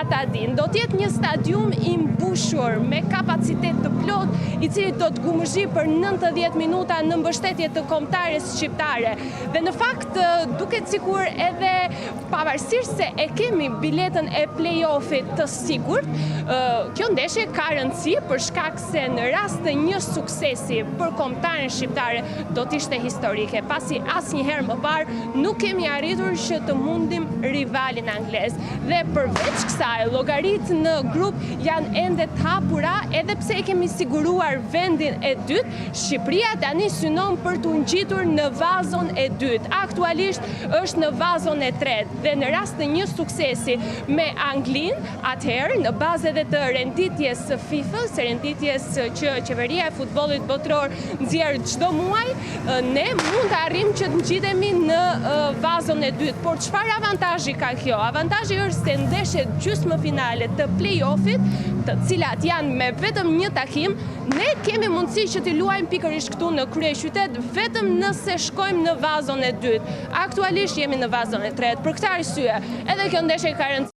Atadin. Do t'jetë një stadium i mbushur me kapacitet të plot, i cili do të gumëzhi për 90 minuta në mbështetje të kombëtares shqiptare. Dhe në fakt duket sikur edhe pavarësisht se e kemi biletën e play-offit të sigurt, kjo ndeshje ka rëndësi për shkak se në rast të një suksesi për kombëtaren shqiptare do t'ishte historike, pasi asnjëherë më parë nuk kemi arritur që të mundim rivalin anglez. Dhe përveç kësaj, llogaritë në grup janë ende të hapura, edhe pse e kemi siguruar vendin e dytë, Shqipëria tani synon për të ngjitur në vazon e dytë. Aktualisht është në vazon e tretë dhe në rast të një suksesi me Anglinë, atëherë në bazë edhe të renditjes së FIFA-s, renditjes që qeveria e futbollit botror nxjerr çdo muaj, ne mund të arrijmë që të ngjitemi në vazon e dytë. Por çfarë avantazhi ka kjo? Avantazhi është se ndeshjet gjysmëfinale të play-offit, të cilat janë me vetëm një takim, ne kemi mundësi që t'i luajmë pikërisht këtu në kryeqytet vetëm nëse shkojmë në vazon e dytë. Aktualisht jemi në vazon e tretë. Për këtë arsye, edhe kjo ndeshje ka rëndësi